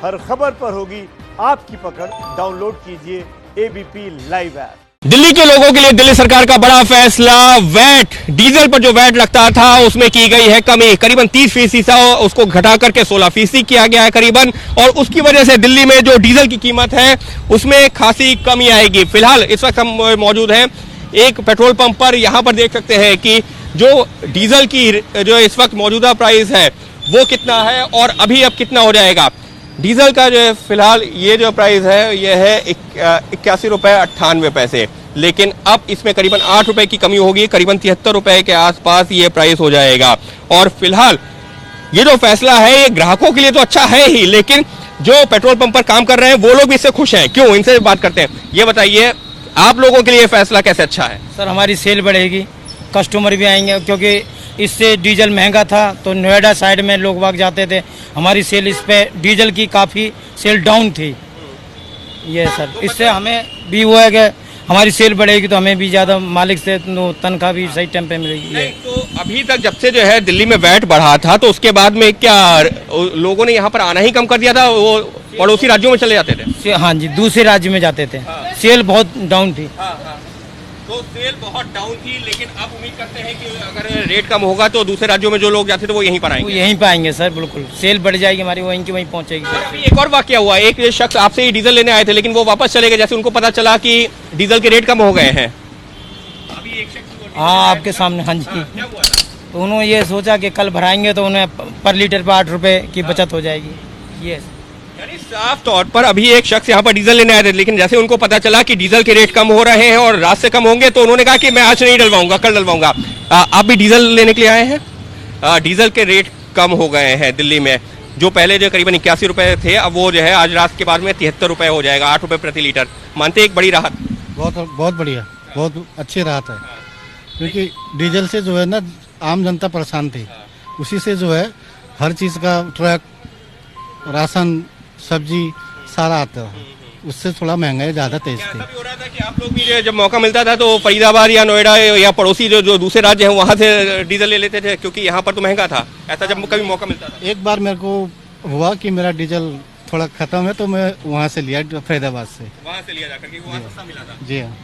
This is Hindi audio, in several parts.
हर खबर पर होगी आपकी पकड़। डाउनलोड कीजिए एबीपी लाइव ऐप। दिल्ली के लोगों के लिए दिल्ली सरकार का बड़ा फैसला। वैट, डीजल पर जो वैट लगता था उसमें की गई है कमी। करीबन 30% से उसको घटा करके 16% किया गया है करीबन, और उसकी वजह से दिल्ली में जो डीजल की कीमत है उसमें खासी कमी आएगी। फिलहाल इस वक्त हम मौजूद हैं एक पेट्रोल पंप पर। यहां पर देख सकते हैं कि जो डीजल की जो इस वक्त मौजूदा प्राइस है वो कितना है और अभी अब कितना हो जाएगा। डीजल का जो है फिलहाल ये जो प्राइस है ये है 81 रुपए 98 पैसे, लेकिन अब इसमें करीबन 8 रुपए की कमी होगी। करीबन 73 रुपए के आसपास ये प्राइस हो जाएगा। और फिलहाल ये जो फैसला है ये ग्राहकों के लिए तो अच्छा है ही, लेकिन जो पेट्रोल पंप पर काम कर रहे हैं वो लोग भी इससे खुश हैं। क्यों, इनसे बात करते हैं। ये बताइए, आप लोगों के लिए फैसला कैसे अच्छा है? सर, हमारी सेल बढ़ेगी, कस्टमर भी आएंगे, क्योंकि इससे डीजल महंगा था तो नोएडा साइड में लोग भाग जाते थे। हमारी सेल इस पे डीजल की काफ़ी सेल डाउन थी। ये सर, इससे हमें भी वो है कि हमारी सेल बढ़ेगी तो हमें भी ज़्यादा मालिक से तनख्वाह भी सही टाइम पे मिलेगी। नहीं, तो अभी तक जब से जो है दिल्ली में वैट बढ़ा था तो उसके बाद में क्या लोगों ने यहाँ पर आना ही कम कर दिया था? वो पड़ोसी राज्यों में चले जाते थे। हाँ जी, दूसरे राज्य में जाते थे। हाँ। सेल बहुत डाउन थी। तो सेल बहुत डाउन थी, लेकिन अब उम्मीद करते हैं कि अगर रेट कम होगा तो दूसरे राज्यों में जो लोग जाते थे वो यहीं पर आएंगे। वो यहीं पे आएंगे सर, बिल्कुल सेल बढ़ जाएगी हमारी, वहीं की वहीं पहुंचेगी। अभी एक और वाकया हुआ, एक शख्स आपसे ही डीजल लेने आए थे लेकिन वो वापस चले गए जैसे उनको पता चला कि डीजल के रेट कम हो गए हैं। अभी एक शख्स, हाँ आपके सामने, हाँ जी, क्या हुआ था? तो उन्होंने ये सोचा कि कल भराएंगे तो उन्हें पर लीटर पर 8 रुपए की बचत हो जाएगी। ये यानी साफ तौर पर अभी एक शख्स यहाँ पर डीजल लेने आए थे, लेकिन जैसे उनको पता चला कि डीजल के रेट कम हो रहे हैं और रात से कम होंगे तो उन्होंने कहा कि मैं आज नहीं डलवाऊंगा, कल डलवाऊंगा। आप भी डीजल लेने के लिए आए हैं? डीजल के रेट कम हो गए हैं दिल्ली में। जो पहले जो करीबन 81 रुपए थे, अब वो जो है आज रात के बाद में 73 रुपए हो जाएगा, 8 रुपए प्रति लीटर। मानते एक बड़ी राहत? बहुत बढ़िया, बहुत अच्छी राहत है, क्योंकि डीजल से जो है ना आम जनता परेशान थी। उसी से जो है हर चीज़ का ट्रक, राशन, सब्जी सारा आता है, उससे थोड़ा महंगाई ज़्यादा तेज थी। ऐसा भी हो रहा था कि आप लोग भी जब मौका मिलता था तो फरीदाबाद या नोएडा या पड़ोसी जो दूसरे राज्य हैं वहाँ से डीजल ले लेते थे क्योंकि यहाँ पर तो महंगा था? ऐसा जब कभी मौका मिलता था? एक बार मेरे को हुआ कि मेरा डीजल थोड़ा खत्म है तो मैं वहाँ से लिया, फरीदाबाद से। वहाँ से लिया जाकर के वहाँ सस्ता मिला था। जी हाँ।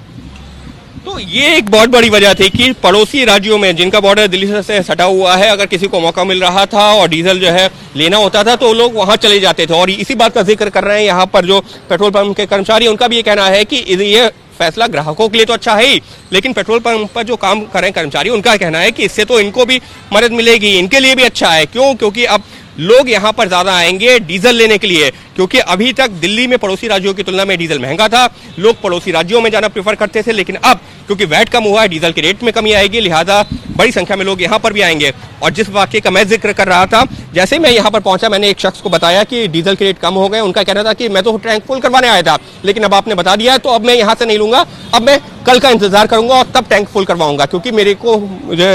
तो ये एक बहुत बड़ी वजह थी कि पड़ोसी राज्यों में जिनका बॉर्डर दिल्ली से सटा हुआ है, अगर किसी को मौका मिल रहा था और डीजल जो है लेना होता था तो लोग वहां चले जाते थे। और इसी बात का जिक्र कर रहे हैं यहाँ पर जो पेट्रोल पंप के कर्मचारी, उनका भी ये कहना है कि ये फैसला ग्राहकों के लिए तो अच्छा है ही, लेकिन पेट्रोल पंप पर जो काम कर रहे हैं कर्मचारी, उनका कहना है कि इससे तो इनको भी मदद मिलेगी, इनके लिए भी अच्छा है। क्यों? क्योंकि अब लोग यहाँ पर ज्यादा आएंगे डीजल लेने के लिए, क्योंकि अभी तक दिल्ली में पड़ोसी राज्यों की तुलना में डीजल महंगा था। लोग पड़ोसी राज्यों में जाना प्रेफर करते थे, लेकिन अब क्योंकि वैट कम हुआ है, डीजल के रेट में कमी आएगी, लिहाजा बड़ी संख्या में लोग यहाँ पर भी आएंगे। और जिस वाक्य का मैं जिक्र कर रहा था, जैसे मैं यहाँ पर पहुंचा मैंने एक शख्स को बताया कि डीजल के रेट कम हो गए। उनका कहना था कि मैं तो टैंक फुल करवाने आया था, लेकिन अब आपने बता दिया है तो अब मैं यहाँ से नहीं लूंगा, अब मैं कल का इंतजार करूंगा और तब टैंक फुल करवाऊंगा, क्योंकि मेरे को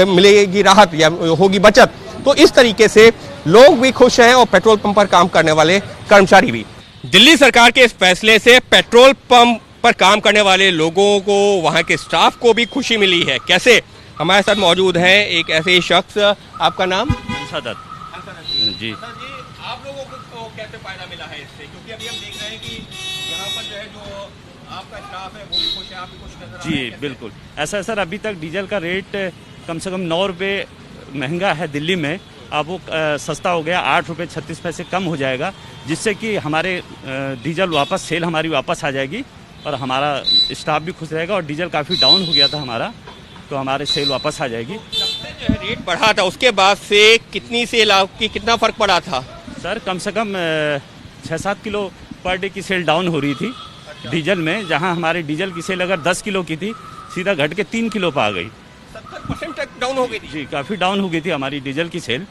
मिलेगी राहत या होगी बचत। तो इस तरीके से लोग भी खुश हैं और पेट्रोल पंप पर काम करने वाले कर्मचारी भी। दिल्ली सरकार के इस फैसले से पेट्रोल पंप पर काम करने वाले लोगों को, वहां के स्टाफ को भी खुशी मिली है। कैसे? हमारे साथ मौजूद है एक ऐसे ही शख्स। आपका नाम? संसद जी। आप लोगों को कैसे फायदा मिला है इससे? क्योंकि अभी हम देख रहे हैं कि यहाँ पर जो है जो आपका स्टाफ है वो भी खुश है, आप भी खुश नजर आ रहे हैं। जी बिल्कुल ऐसा है सर। अभी तक डीजल का रेट कम से कम 9 रुपये महंगा है दिल्ली में, अब वो सस्ता हो गया, 8 रुपये 36 पैसे कम हो जाएगा, जिससे कि हमारे डीजल वापस, सेल हमारी वापस आ जाएगी और हमारा स्टाफ भी खुश रहेगा। और डीजल काफ़ी डाउन हो गया था हमारा, तो हमारे सेल वापस आ जाएगी। जब से जो है रेट बढ़ा था उसके बाद से कितनी सेल आपकी, कितना फर्क पड़ा था? सर कम से कम 6-7 किलो पर डे की सेल डाउन हो रही थी डीजल में। जहां हमारे डीजल की सेल अगर 10 किलो की थी, सीधा घट के 3 किलो पर आ गई। 70% तक डाउन हो गई थी? जी, काफ़ी डाउन हो गई थी हमारी डीजल की सेल,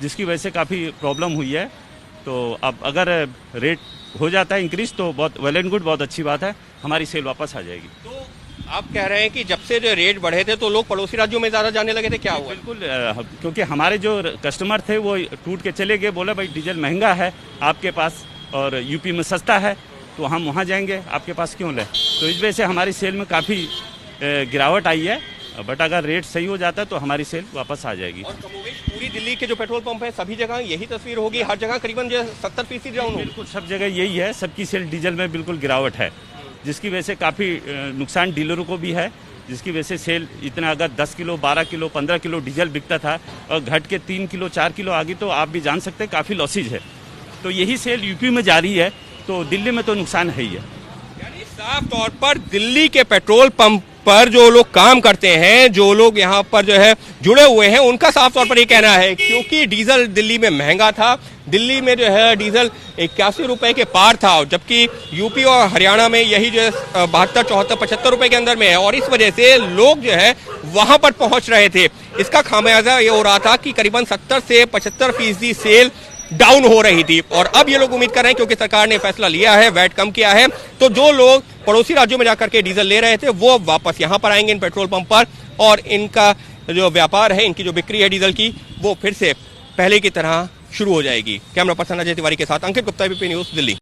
जिसकी वजह से काफ़ी प्रॉब्लम हुई है। तो अब अगर रेट हो जाता है इंक्रीज तो बहुत वेल एंड गुड, बहुत अच्छी बात है, हमारी सेल वापस आ जाएगी। तो आप कह रहे हैं कि जब से जो रेट बढ़े थे तो लोग पड़ोसी राज्यों में ज़्यादा जाने लगे थे, क्या हुआ? बिल्कुल, क्योंकि हमारे जो कस्टमर थे वो टूट के चले गए, बोला भाई डीजल महंगा है आपके पास और यूपी में सस्ता है तो हम वहाँ जाएंगे, आपके पास क्यों लें। तो इस वजह से हमारी सेल में काफ़ी गिरावट आई है। बट अगर रेट सही हो जाता है तो हमारी सेल वापस आ जाएगी। और कमोबेश पूरी दिल्ली के जो पेट्रोल पंप है सभी जगह यही तस्वीर होगी, हर जगह करीबन जो 70% डाउन होगी। बिल्कुल सब जगह यही है, सबकी सेल डीजल में बिल्कुल गिरावट है, जिसकी वजह से काफ़ी नुकसान डीलरों को भी है, जिसकी वजह से सेल इतना अगर 10 किलो 12 किलो 15 किलो डीजल बिकता था और घट के 3 किलो 4 किलो आ गई तो आप भी जान सकते हैं काफ़ी लॉसेज है। तो यही सेल यूपी में जारी है, तो दिल्ली में तो नुकसान है ही है। यानी साफ तौर पर दिल्ली के पेट्रोल पंप पर जो लोग काम करते हैं, जो लोग यहाँ पर जो है जुड़े हुए हैं, उनका साफ तौर पर ये कहना है क्योंकि डीजल दिल्ली में महंगा था, दिल्ली में जो है डीजल 81 रुपए के पार था, जबकि यूपी और हरियाणा में यही जो है 72, 74, 75 रुपए के अंदर में है, और इस वजह से लोग जो है वहां पर पहुंच रहे थे। इसका खामियाजा ये हो रहा था कि करीबन 70 से 75% सेल डाउन हो रही थी, और अब ये लोग उम्मीद कर रहे हैं क्योंकि सरकार ने फैसला लिया है, वैट कम किया है, तो जो लोग पड़ोसी राज्यों में जाकर के डीजल ले रहे थे वो वापस यहां पर आएंगे इन पेट्रोल पंप पर, और इनका जो व्यापार है, इनकी जो बिक्री है डीजल की, वो फिर से पहले की तरह शुरू हो जाएगी। कैमरा पर्सन अजय तिवारी के साथ अंकित गुप्ता, एबीपी न्यूज, दिल्ली।